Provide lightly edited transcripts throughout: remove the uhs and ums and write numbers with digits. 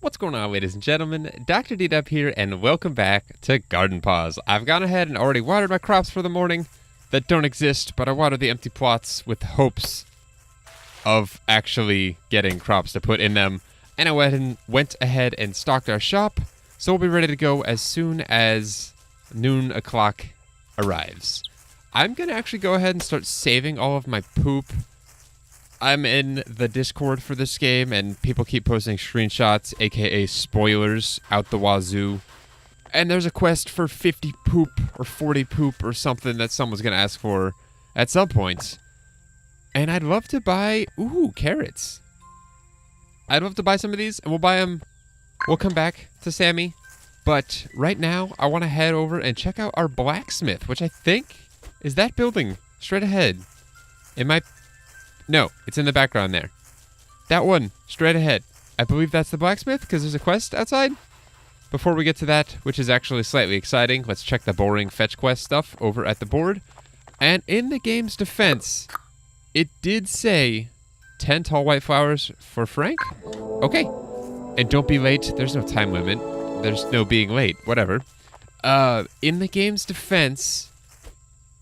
What's going on, ladies and gentlemen? DoctorDDub here, and welcome back to Garden Paws. I've gone ahead and already watered my crops for the morning that don't exist, but I watered the empty plots with hopes of actually getting crops to put in them. And I went ahead and stocked our shop, so we'll be ready to go as soon as noon o'clock arrives. I'm going to actually go ahead and start saving all of my poop. I'm in the Discord for this game, and people keep posting screenshots, aka spoilers, out the wazoo. And there's a quest for 50 poop or 40 poop or something that someone's going to ask for at some point. And I'd love to buy, carrots. I'd love to buy some of these, and we'll buy them. We'll come back to Sammy. But right now, I want to head over and check out our blacksmith, which I think is that building straight ahead. It might... No, it's in the background there. That one, straight ahead. I believe that's the blacksmith, because there's a quest outside. Before we get to that, which is actually slightly exciting, let's check the boring fetch quest stuff over at the board. And in the game's defense, it did say 10 tall white flowers for Frank. Okay. And don't be late. There's no time limit. There's no being late. Whatever. In the game's defense...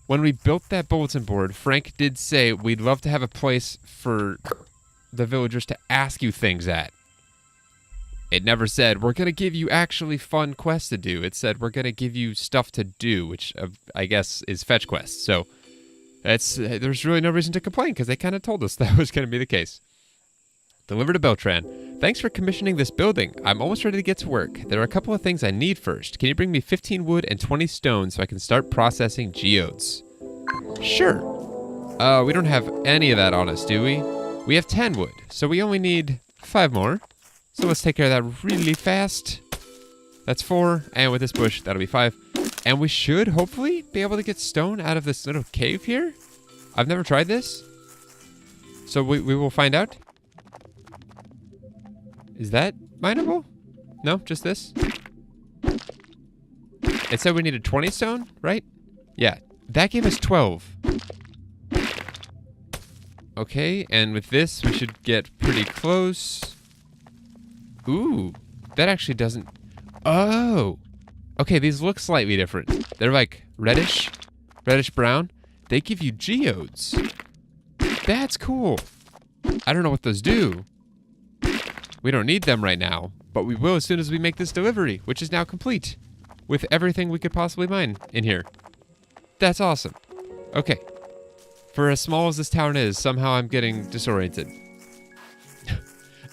When we built that bulletin board, Frank did say we'd love to have a place for the villagers to ask you things at. It never said, we're going to give you actually fun quests to do. It said, we're going to give you stuff to do, which I guess is fetch quests. So there's really no reason to complain, because they kind of told us that was going to be the case. Deliver to Beltran. Thanks for commissioning this building. I'm almost ready to get to work. There are a couple of things I need first. Can you bring me 15 wood and 20 stone so I can start processing geodes? Sure. We don't have any of that on us, do we? We have 10 wood, so we only need 5 more. So let's take care of that really fast. That's 4, and with this bush, that'll be 5. And we should, hopefully, be able to get stone out of this little cave here. I've never tried this. So we will find out. Is that mineable? No, just this? It said we needed 20 stone, right? Yeah, that gave us 12. Okay, and with this, we should get pretty close. Ooh, that actually doesn't... Oh! Okay, these look slightly different. They're like reddish brown. They give you geodes. That's cool. I don't know what those do. We don't need them right now, but we will as soon as we make this delivery, which is now complete, with everything we could possibly mine in here. That's awesome. Okay. For as small as this town is, somehow I'm getting disoriented.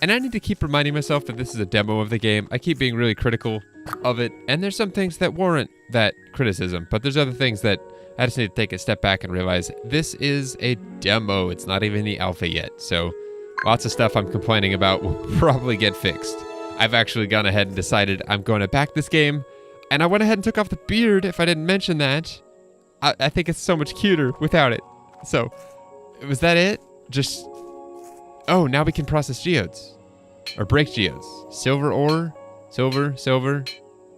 And I need to keep reminding myself that this is a demo of the game. I keep being really critical of it, and there's some things that warrant that criticism, but there's other things that I just need to take a step back and realize this is a demo. It's not even the alpha yet, so... Lots of stuff I'm complaining about will probably get fixed. I've actually gone ahead and decided I'm going to back this game, and I went ahead and took off the beard if I didn't mention that. I think it's so much cuter without it. So, was that it? Just... Oh, now we can process geodes. Or break geodes. Silver ore? Silver?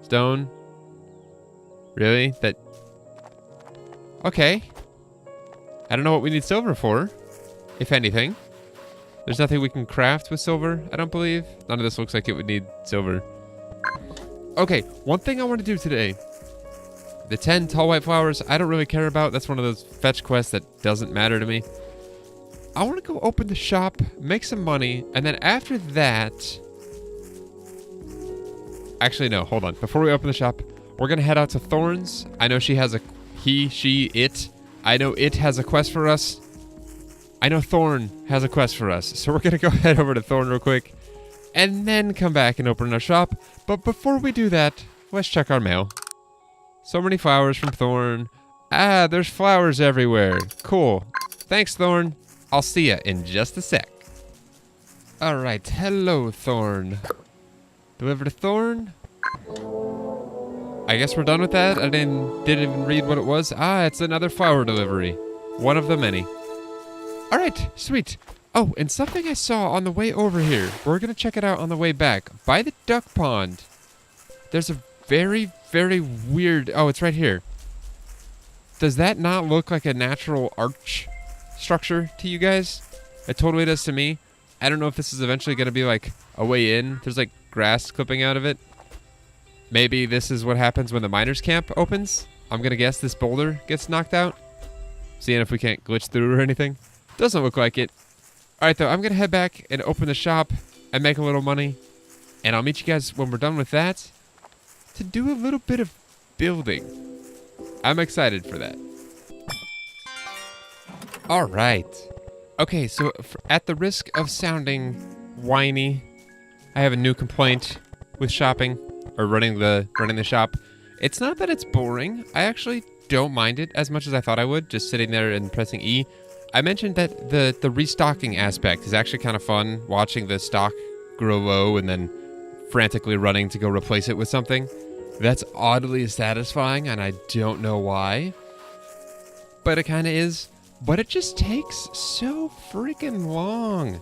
Stone? Really? That... Okay. I don't know what we need silver for, if anything. There's nothing we can craft with silver, I don't believe. None of this looks like it would need silver. Okay, one thing I want to do today. The 10 tall white flowers, I don't really care about. That's one of those fetch quests that doesn't matter to me. I want to go open the shop, make some money, and then after that... Actually, no, hold on. Before we open the shop, we're going to head out to Thorns. I know she has a... He, she, it. I know it has a quest for us. I know Thorn has a quest for us, so we're going to go head over to Thorn real quick, and then come back and open our shop. But before we do that, let's check our mail. So many flowers from Thorn. Ah, there's flowers everywhere. Cool. Thanks, Thorn. I'll see ya in just a sec. Alright, hello, Thorn. Deliver to Thorn. I guess we're done with that. I didn't even read what it was. Ah, it's another flower delivery. One of the many. Alright, sweet. Oh, and something I saw on the way over here. We're going to check it out on the way back. By the duck pond, there's a very, very weird... Oh, it's right here. Does that not look like a natural arch structure to you guys? It totally does to me. I don't know if this is eventually going to be like a way in. There's like grass clipping out of it. Maybe this is what happens when the miners camp opens. I'm going to guess this boulder gets knocked out. Seeing if we can't glitch through or anything. Doesn't look like it. Alright though, I'm going to head back and open the shop and make a little money. And I'll meet you guys when we're done with that to do a little bit of building. I'm excited for that. Alright. Okay, so at the risk of sounding whiny, I have a new complaint with shopping, or running the shop. It's not that it's boring. I actually don't mind it as much as I thought I would, just sitting there and pressing E. I mentioned that the restocking aspect is actually kind of fun, watching the stock grow low and then frantically running to go replace it with something. That's oddly satisfying, and I don't know why. But it kind of is. But it just takes so freaking long.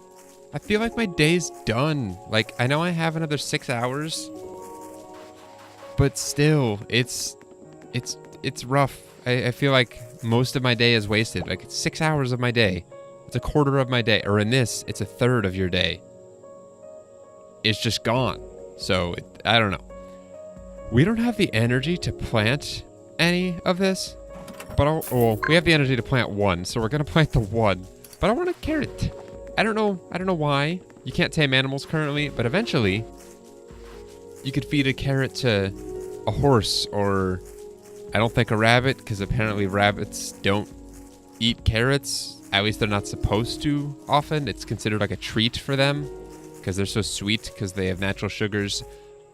I feel like my day's done. Like, I know I have another 6 hours. But still, it's rough. I feel like most of my day is wasted. Like, it's 6 hours of my day. It's a quarter of my day. Or in this, it's a third of your day. It's just gone. So, I don't know. We don't have the energy to plant any of this. But we have the energy to plant one, so we're gonna plant the one. But I want a carrot. I don't know why. You can't tame animals currently, but eventually you could feed a carrot to a horse, or I don't think a rabbit, because apparently rabbits don't eat carrots. At least they're not supposed to often. It's considered like a treat for them because they're so sweet because they have natural sugars.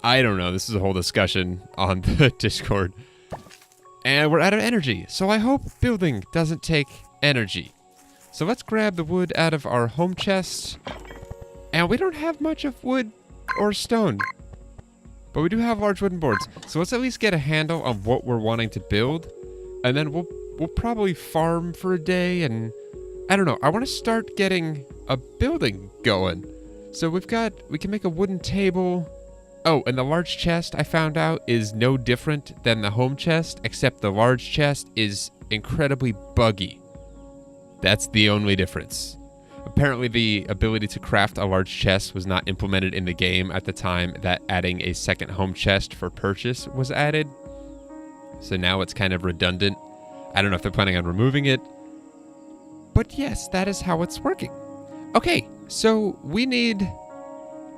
I don't know. This is a whole discussion on the Discord. And we're out of energy, so I hope building doesn't take energy. So let's grab the wood out of our home chest. And we don't have much of wood or stone, but we do have large wooden boards. So let's at least get a handle on what we're wanting to build. And then we'll probably farm for a day, and I don't know. I want to start getting a building going. So we can make a wooden table. Oh, and the large chest I found out is no different than the home chest, except the large chest is incredibly buggy. That's the only difference. Apparently the ability to craft a large chest was not implemented in the game at the time that adding a second home chest for purchase was added. So now it's kind of redundant. I don't know if they're planning on removing it. But yes, that is how it's working. Okay, so we need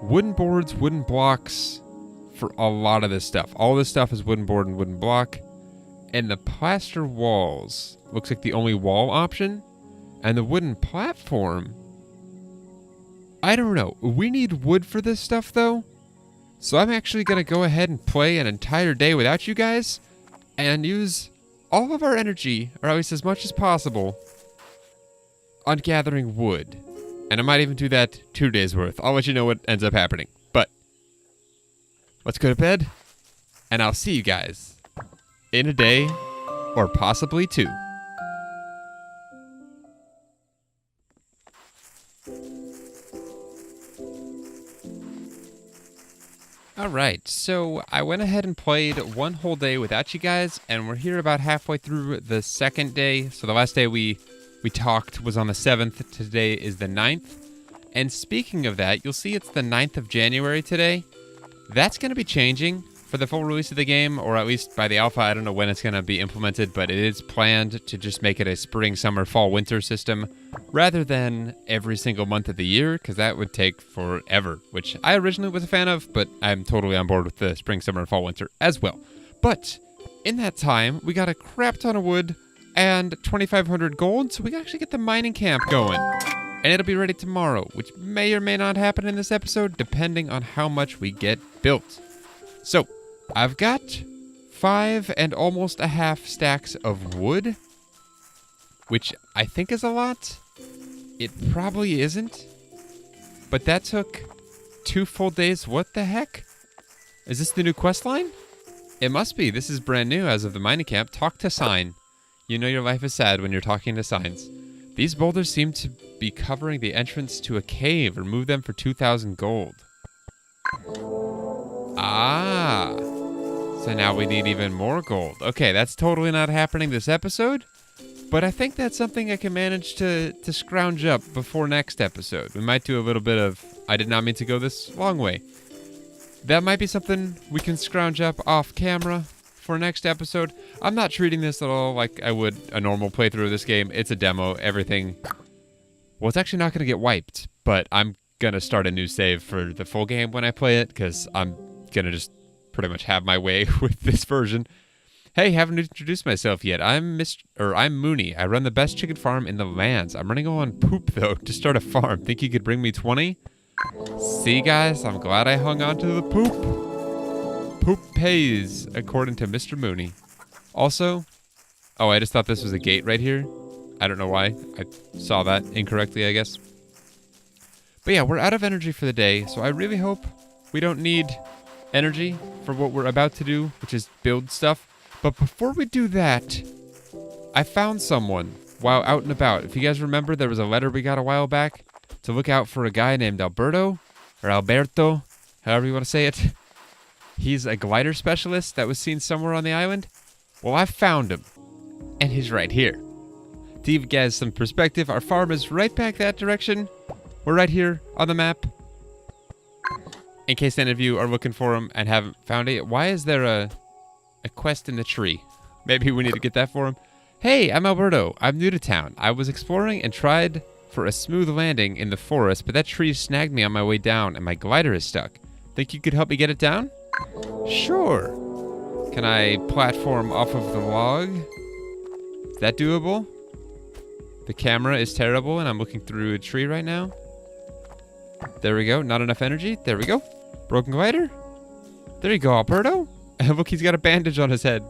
wooden boards, wooden blocks for a lot of this stuff. All this stuff is wooden board and wooden block. And the plaster walls looks like the only wall option. And the wooden platform, I don't know. We need wood for this stuff though. So I'm actually going to go ahead and play an entire day without you guys and use all of our energy, or at least as much as possible, on gathering wood. And I might even do that 2 days worth. I'll let you know what ends up happening. But let's go to bed, and I'll see you guys in a day, or possibly 2. Alright, so I went ahead and played one whole day without you guys, and we're here about halfway through the second day. So the last day we talked was on the 7th. Today is the 9th. And speaking of that, you'll see it's the 9th of January today. That's going to be changing for the full release of the game, or at least by the alpha. I don't know when it's going to be implemented, but it is planned to just make it a spring, summer, fall, winter system rather than every single month of the year, because that would take forever, which I originally was a fan of, but I'm totally on board with the spring, summer, fall, winter as well. But in that time, we got a crap ton of wood and 2,500 gold, so we can actually get the mining camp going. And it'll be ready tomorrow, which may or may not happen in this episode, depending on how much we get built. So, I've got 5 and almost a half stacks of wood, which I think is a lot. It probably isn't, but that took 2 full days. What the heck? Is this the new quest line? It must be. This is brand new as of the mining camp. Talk to sign. You know your life is sad when you're talking to signs. These boulders seem to be covering the entrance to a cave. Remove them for 2,000 gold. Ah. So now we need even more gold. Okay, that's totally not happening this episode. But I think that's something I can manage to scrounge up before next episode. We might do a little bit of, I did not mean to go this long way. That might be something we can scrounge up off camera for next episode. I'm not treating this at all like I would a normal playthrough of this game. It's a demo, everything. Well, it's actually not going to get wiped, but I'm going to start a new save for the full game when I play it, because I'm going to just pretty much have my way with this version. Hey, haven't introduced myself yet. I'm Mooney. I run the best chicken farm in the lands. I'm running low on poop, though, to start a farm. Think you could bring me 20? See, guys, I'm glad I hung on to the poop. Poop pays, according to Mr. Mooney. Also, oh, I just thought this was a gate right here. I don't know why. I saw that incorrectly, I guess. But yeah, we're out of energy for the day, so I really hope we don't need energy for what we're about to do, which is build stuff. But before we do that, I found someone while out and about. If you guys remember, there was a letter we got a while back to look out for a guy named Alberto, or Alberto, however you want to say it. He's a glider specialist that was seen somewhere on the island. Well, I found him, and he's right here. To give you guys some perspective, our farm is right back that direction. We're right here on the map. In case any of you are looking for him and haven't found it, why is there a quest in the tree? Maybe we need to get that for him. Hey, I'm Alberto. I'm new to town. I was exploring and tried for a smooth landing in the forest, but that tree snagged me on my way down and my glider is stuck. Think you could help me get it down? Sure. Can I platform off of the log? Is that doable? The camera is terrible and I'm looking through a tree right now. There we go. Not enough energy. There we go. Broken glider. There you go, Alberto. Look, he's got a bandage on his head.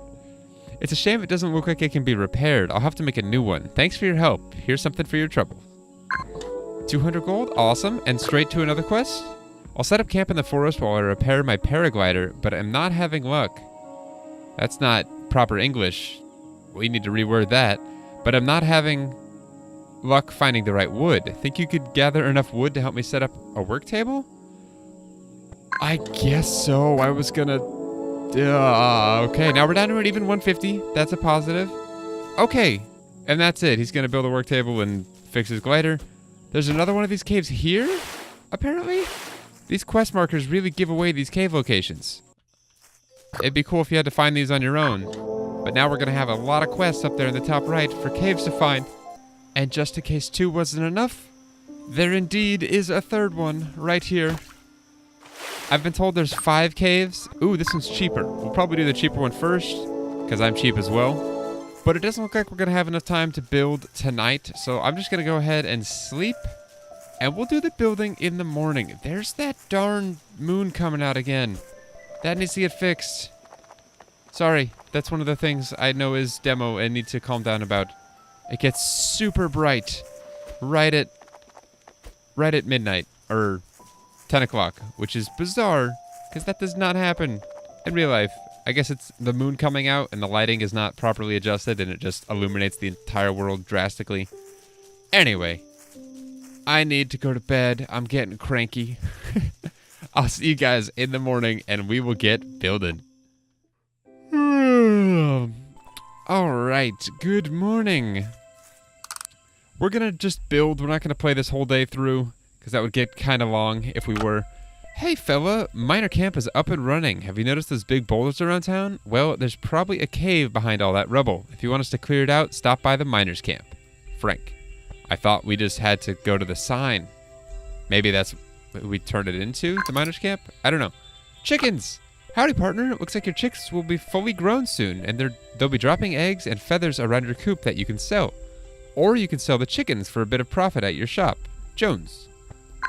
It's a shame it doesn't look like it can be repaired. I'll have to make a new one. Thanks for your help. Here's something for your trouble. 200 gold? Awesome. And straight to another quest? I'll set up camp in the forest while I repair my paraglider, but I'm not having luck. That's not proper English. We need to reword that. But I'm not having luck finding the right wood. Think you could gather enough wood to help me set up a work table? I guess so. I was gonna... okay, now we're down to an even 150. That's a positive. Okay, and that's it. He's gonna build a work table and fix his glider. There's another one of these caves here, apparently. These quest markers really give away these cave locations. It'd be cool if you had to find these on your own. But now we're gonna have a lot of quests up there in the top right for caves to find. And just in case 2 wasn't enough, there indeed is a third one right here. I've been told there's 5 caves. Ooh, this one's cheaper. We'll probably do the cheaper one first, because I'm cheap as well. But it doesn't look like we're going to have enough time to build tonight, so I'm just going to go ahead and sleep, and we'll do the building in the morning. There's that darn moon coming out again. That needs to get fixed. Sorry, that's one of the things I know is demo and need to calm down about. It gets super bright right at midnight, or 10 o'clock, which is bizarre, because that does not happen in real life. I guess it's the moon coming out and the lighting is not properly adjusted and it just illuminates the entire world drastically. Anyway, I need to go to bed. I'm getting cranky. I'll see you guys in the morning and we will get building. Alright, good morning. We're gonna just build. We're not gonna play this whole day through, because that would get kind of long if we were. Hey fella, miner camp is up and running. Have you noticed those big boulders around town? Well, there's probably a cave behind all that rubble. If you want us to clear it out, stop by the miners camp. Frank. I thought we just had to go to the sign. Maybe that's what we turned it into, the miners camp? I don't know. Chickens! Howdy partner, it looks like your chicks will be fully grown soon, and they'll be dropping eggs and feathers around your coop that you can sell. Or you can sell the chickens for a bit of profit at your shop. Jones.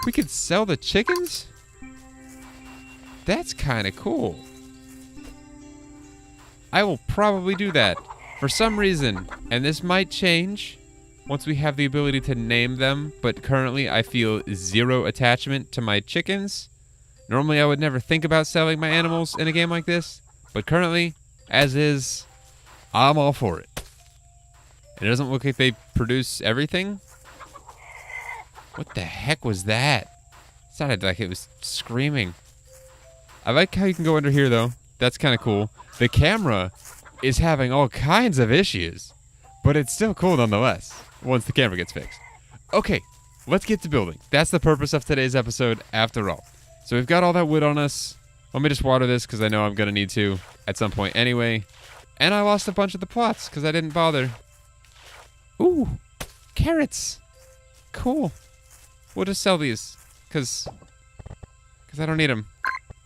We could sell the chickens? That's kind of cool. I will probably do that for some reason, and this might change once we have the ability to name them, but currently I feel 0 attachment to my chickens. Normally I would never think about selling my animals in a game like this, but currently, as is, I'm all for it. It doesn't look like they produce everything. What the heck was that? It sounded like it was screaming. I like how you can go under here, though. That's kind of cool. The camera is having all kinds of issues. But it's still cool nonetheless, once the camera gets fixed. Okay, let's get to building. That's the purpose of today's episode, after all. So we've got all that wood on us. Let me just water this, because I know I'm going to need to at some point anyway. And I lost a bunch of the plots, because I didn't bother. Ooh, carrots. Cool. We'll just sell these, because I don't need them.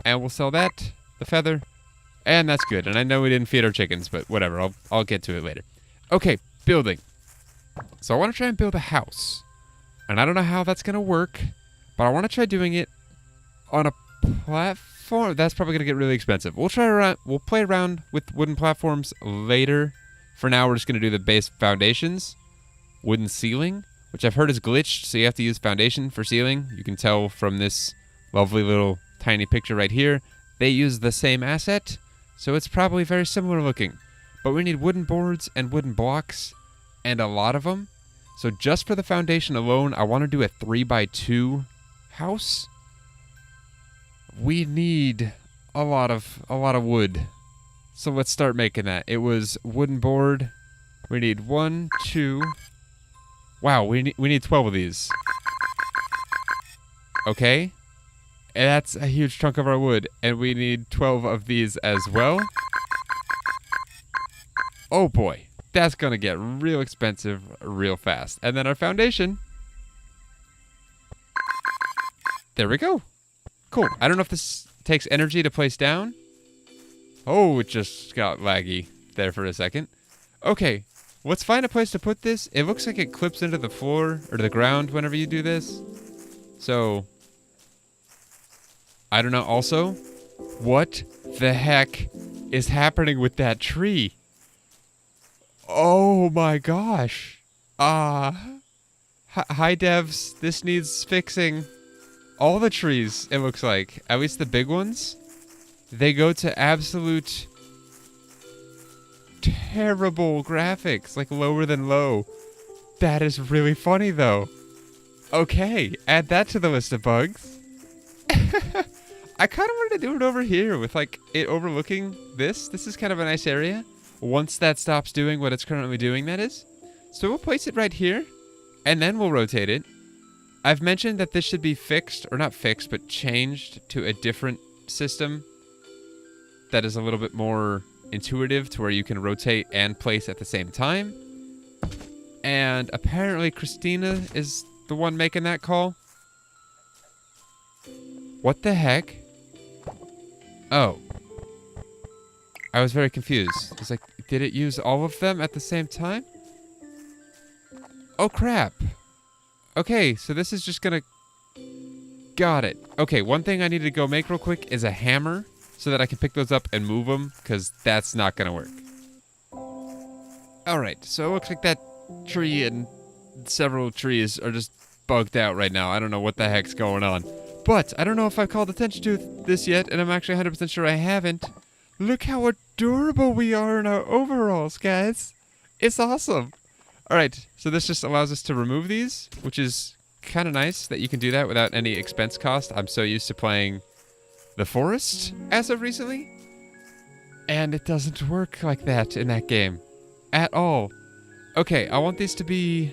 And we'll sell that, the feather, and that's good. And I know we didn't feed our chickens, but whatever, I'll get to it later. Okay, building. So I want to try and build a house. And I don't know how that's going to work, but I want to try doing it on a platform. That's probably going to get really expensive. We'll play around with wooden platforms later. For now, we're just going to do the base foundations. Wooden ceiling, which I've heard is glitched, so you have to use foundation for ceiling. You can tell from this lovely little tiny picture right here. They use the same asset, so it's probably very similar looking. But we need wooden boards and wooden blocks, and a lot of them. So just for the foundation alone, I want to do a 3x2 house. We need a lot of wood. So let's start making that. It was wooden board. We need 1, 2. Wow, we need 12 of these. Okay. And that's a huge chunk of our wood, and we need 12 of these as well. Oh boy, that's gonna get real expensive real fast. And then our foundation. There we go. Cool. I don't know if this takes energy to place down. Oh, it just got laggy there for a second. Okay, let's find a place to put this. It looks like it clips into the floor or to the ground whenever you do this. So, I don't know. Also, what the heck is happening with that tree? Oh my gosh. Hi devs, this needs fixing. All the trees, it looks like, at least the big ones, they go to absolute terrible graphics, like lower than low. That is really funny though. Okay, add that to the list of bugs. I kind of wanted to do it over here with like it overlooking this. This is kind of a nice area. Once that stops doing what it's currently doing, that is. So we'll place it right here, and then we'll rotate it. I've mentioned that this should be fixed, or not fixed, but changed to a different system that is a little bit more intuitive to where you can rotate and place at the same time. And apparently Christina is the one making that call. What the heck? Oh. I was very confused. It's like, did it use all of them at the same time? Oh, crap. Okay, so this is just gonna... Got it. Okay, one thing I need to go make real quick is a hammer so that I can pick those up and move them, because that's not gonna work. Alright, so it looks like that tree and several trees are just bugged out right now. I don't know what the heck's going on. But I don't know if I've called attention to this yet, and I'm actually 100% sure I haven't. Look how adorable we are in our overalls, guys. It's awesome. All right, so this just allows us to remove these, which is kind of nice that you can do that without any expense cost. I'm so used to playing the forest as of recently, and it doesn't work like that in that game at all. Okay, I want these to be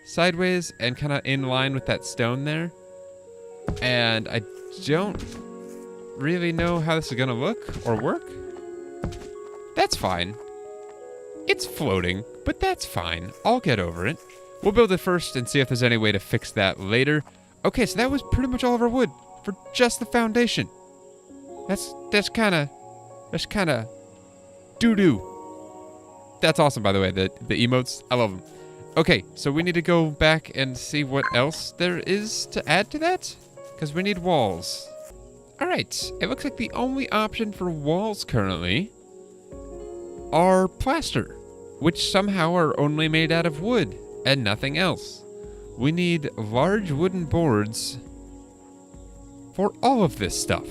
sideways and kind of in line with that stone there. And I don't really know how this is gonna look or work. That's fine. It's floating, but that's fine. I'll get over it. We'll build it first and see if there's any way to fix that later. Okay, so that was pretty much all of our wood for just the foundation. That's kind of doo-doo. That's awesome, by the way, the emotes. I love them. Okay, so we need to go back and see what else there is to add to that, because we need walls. All right, it looks like the only option for walls currently are plaster, which somehow are only made out of wood and nothing else. We need large wooden boards for all of this stuff.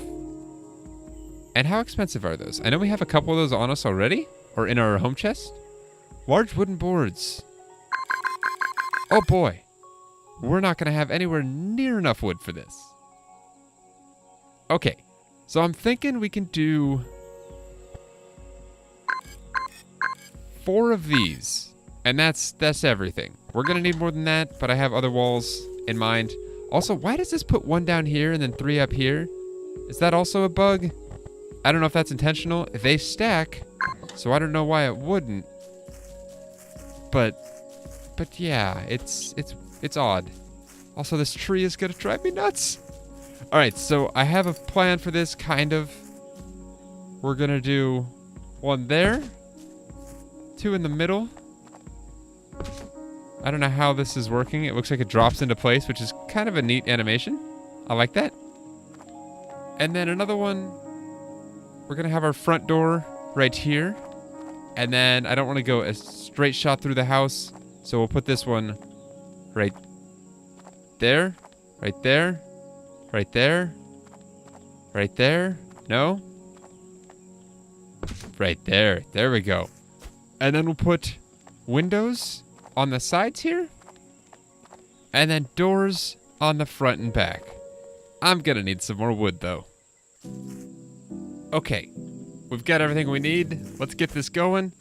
And how expensive are those? I know we have a couple of those on us already, or in our home chest. Large wooden boards. Oh boy, we're not gonna have anywhere near enough wood for this. Okay, so I'm thinking we can do 4 of these. And that's everything. We're gonna need more than that, but I have other walls in mind. Also, why does this put 1 down here and then 3 up here? Is that also a bug? I don't know if that's intentional. They stack, so I don't know why it wouldn't. But yeah, it's odd. Also, this tree is gonna drive me nuts. All right, so I have a plan for this, kind of. We're gonna do 1 there, 2 in the middle. I don't know how this is working. It looks like it drops into place, which is kind of a neat animation. I like that. And then another one, we're gonna have our front door right here. And then I don't want to go a straight shot through the house, so we'll put this one right there, right there, right there, right there. No? Right there. There we go. And then we'll put windows on the sides here, and then doors on the front and back. I'm gonna need some more wood though. Okay, we've got everything we need. Let's get this going.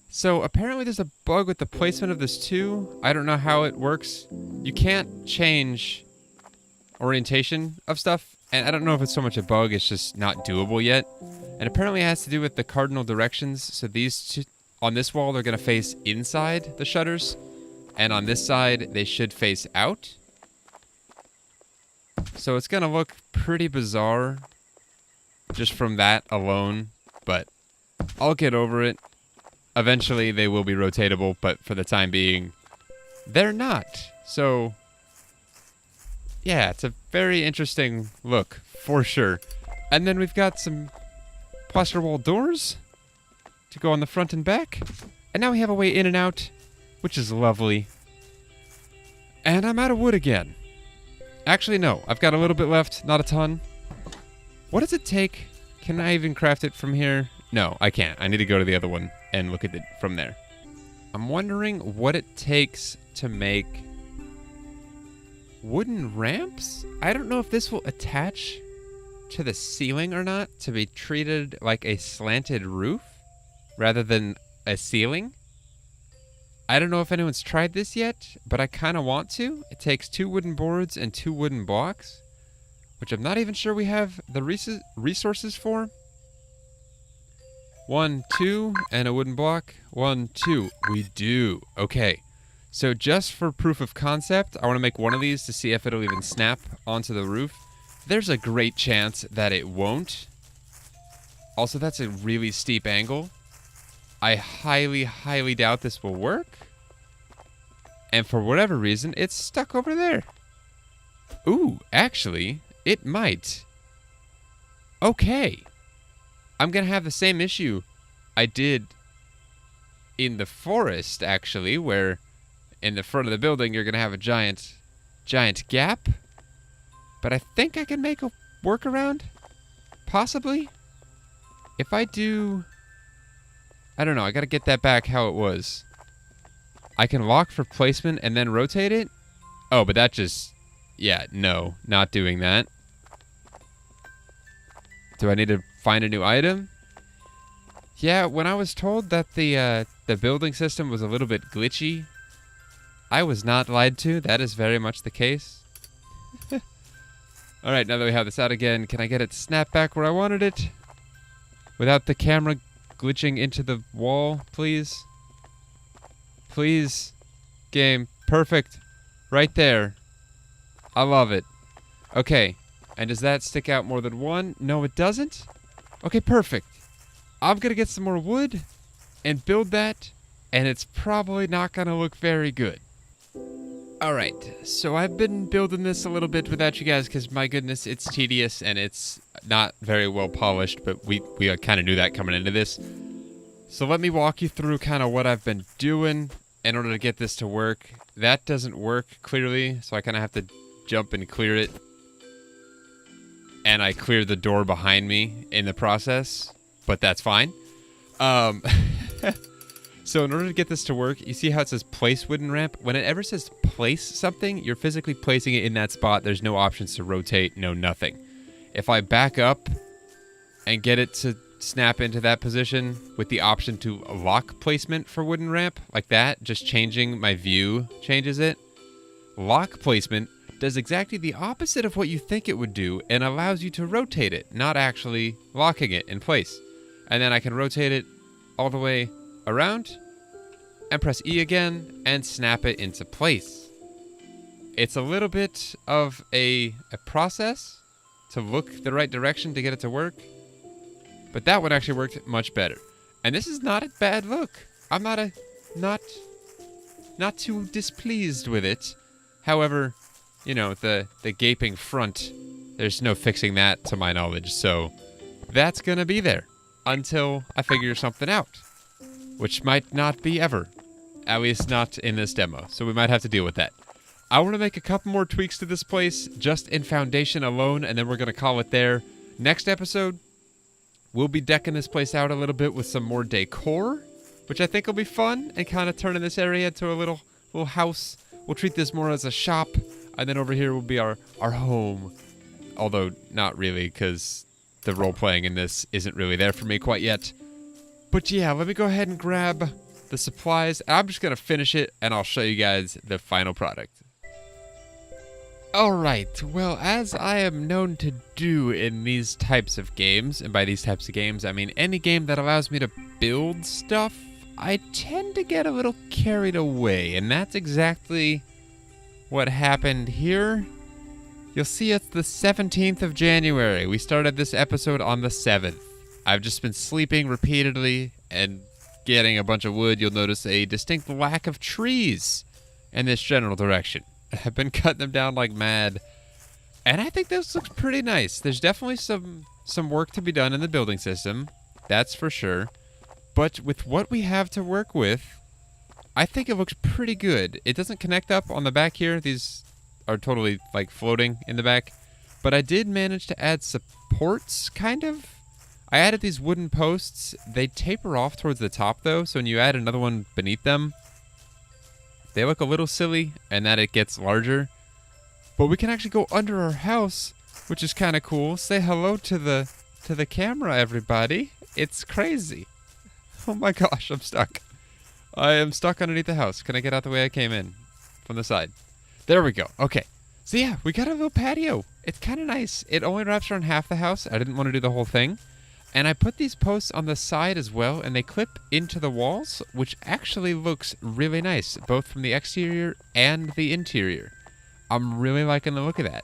So apparently there's a bug with the placement of this too. I don't know how it works. You can't change orientation of stuff, and I don't know if it's so much a bug, it's just not doable yet. And apparently it has to do with the cardinal directions. So these two on this wall, they're going to face inside the shutters, and on this side, they should face out. So it's going to look pretty bizarre just from that alone, but I'll get over it. Eventually, they will be rotatable, but for the time being, they're not. So, yeah, it's a very interesting look, for sure. And then we've got some plaster wall doors to go on the front and back. And now we have a way in and out, which is lovely. And I'm out of wood again. Actually, no. I've got a little bit left, not a ton. What does it take? Can I even craft it from here? No, I can't. I need to go to the other one and look at it from there. I'm wondering what it takes to make wooden ramps? I don't know if this will attach to the ceiling or not to be treated like a slanted roof rather than a ceiling. I don't know if anyone's tried this yet, but I kind of want to. It takes 2 wooden boards and 2 wooden blocks, which I'm not even sure we have the resources for. 1, 2, and a wooden block. 1, 2. We do. Okay. So just for proof of concept, I want to make one of these to see if it'll even snap onto the roof. There's a great chance that it won't. Also, that's a really steep angle. I highly, highly doubt this will work. And for whatever reason, it's stuck over there. Ooh, actually, it might. Okay. I'm going to have the same issue I did in the forest, actually, where in the front of the building, you're going to have a giant gap. But I think I can make a workaround. Possibly. If I do... I don't know. I got to get that back how it was. I can lock for placement and then rotate it. Oh, but that just... Yeah, no. Not doing that. Do I need to find a new item? Yeah, when I was told that the building system was a little bit glitchy, I was not lied to. That is very much the case. Alright, now that we have this out again, can I get it to snap back where I wanted it? Without the camera glitching into the wall, please? Please? Game. Perfect. Right there. I love it. Okay. And does that stick out more than one? No, it doesn't? Okay, perfect. I'm gonna get some more wood and build that, and it's probably not gonna look very good. Alright, so I've been building this a little bit without you guys because, my goodness, it's tedious and it's not very well polished, but we kind of knew that coming into this. So let me walk you through kind of what I've been doing in order to get this to work. That doesn't work, clearly, so I kind of have to jump and clear it. And I cleared the door behind me in the process, but that's fine. So in order to get this to work, you see how it says place wooden ramp? When it ever says place something, you're physically placing it in that spot. There's no options to rotate, no nothing. If I back up and get it to snap into that position with the option to lock placement for wooden ramp, like that. Just changing my view changes it. Lock placement does exactly the opposite of what you think it would do and allows you to rotate it, not actually locking it in place. And then I can rotate it all the way around and press E again and snap it into place. It's a little bit of a process to look the right direction to get it to work, but that one actually worked much better. And this is not a bad look. I'm not too displeased with it. However, you know, the gaping front, there's no fixing that to my knowledge, so that's gonna be there until I figure something out, which might not be ever, at least not in this demo, so we might have to deal with that. I want to make a couple more tweaks to this place, just in foundation alone, and then we're gonna call it there. Next episode, we'll be decking this place out a little bit with some more decor, which I think will be fun, and kind of turning this area into a little house. We'll treat this more as a shop, and then over here will be our home. Although, not really, because the role-playing in this isn't really there for me quite yet. But yeah, let me go ahead and grab the supplies. I'm just going to finish it, and I'll show you guys the final product. Alright, well, as I am known to do in these types of games, and by these types of games, I mean any game that allows me to build stuff, I tend to get a little carried away, and that's exactly what happened here. You'll see it's the 17th of January. We started this episode on the 7th. I've just been sleeping repeatedly and getting a bunch of wood. You'll notice a distinct lack of trees in this general direction. I've been cutting them down like mad, and I think this looks pretty nice. There's definitely some work to be done in the building system, that's for sure. But with what we have to work with, I think it looks pretty good. It doesn't connect up on the back here. These are totally like floating in the back. But I did manage to add supports, kind of. I added these wooden posts. They taper off towards the top though, so when you add another one beneath them, they look a little silly, and that it gets larger. But we can actually go under our house, which is kind of cool. Say hello to the camera, everybody. It's crazy. Oh my gosh, I'm stuck. I am stuck underneath the house. Can I get out the way I came in? From the side. There we go. Okay. So yeah, we got a little patio. It's kind of nice. It only wraps around half the house. I didn't want to do the whole thing. And I put these posts on the side as well, and they clip into the walls, which actually looks really nice, both from the exterior and the interior. I'm really liking the look of that.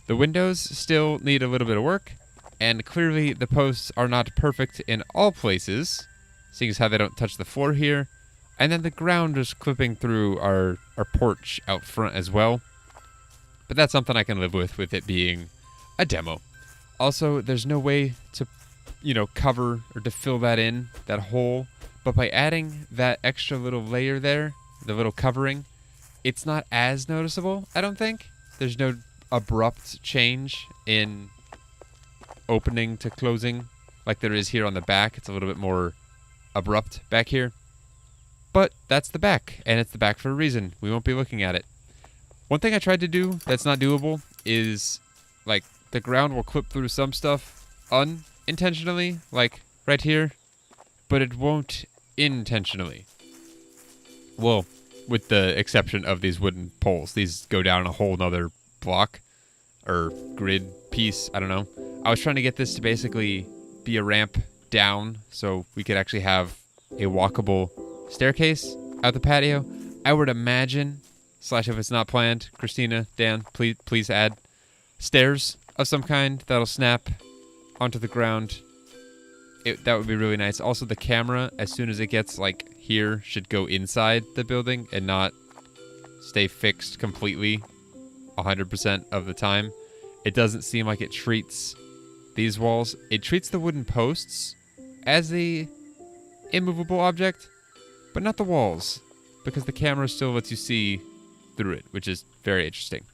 The windows still need a little bit of work, and clearly the posts are not perfect in all places, seeing as how they don't touch the floor here. And then the ground is clipping through our porch out front as well. But that's something I can live with it being a demo. Also, there's no way to, you know, cover or to fill that in, that hole. But by adding that extra little layer there, the little covering, it's not as noticeable, I don't think. There's no abrupt change in opening to closing like there is here on the back. It's a little bit more abrupt back here. But that's the back, and it's the back for a reason. We won't be looking at it. One thing I tried to do that's not doable is, like, the ground will clip through some stuff unintentionally, like right here, but it won't intentionally. Well, with the exception of these wooden poles. These go down a whole nother block, or grid piece, I don't know. I was trying to get this to basically be a ramp down, so we could actually have a walkable staircase out the patio. I would imagine, slash if it's not planned, Christina, Dan, please add stairs of some kind that'll snap onto the ground. That would be really nice. Also, the camera, as soon as it gets like here, should go inside the building and not stay fixed completely 100% of the time. It doesn't seem like it treats these walls. It treats the wooden posts as a immovable object, but not the walls, because the camera still lets you see through it, which is very interesting.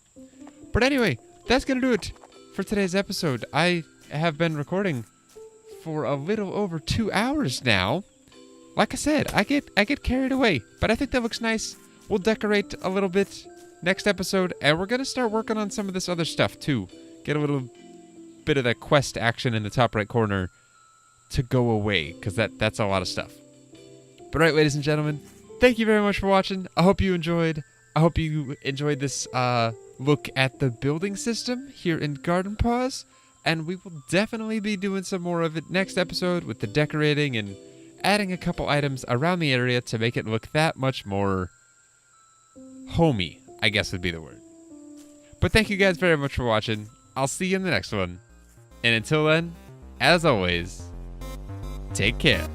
But anyway, that's going to do it for today's episode. I have been recording for a little over 2 hours now. Like I said, I get carried away, but I think that looks nice. We'll decorate a little bit next episode, and we're going to start working on some of this other stuff too. Get a little bit of that quest action in the top right corner to go away, because that's a lot of stuff. But all right, ladies and gentlemen, thank you very much for watching. I hope you enjoyed. I hope you enjoyed this look at the building system here in Garden Paws. And we will definitely be doing some more of it next episode with the decorating and adding a couple items around the area to make it look that much more homey, I guess would be the word. But thank you guys very much for watching. I'll see you in the next one. And until then, as always, take care.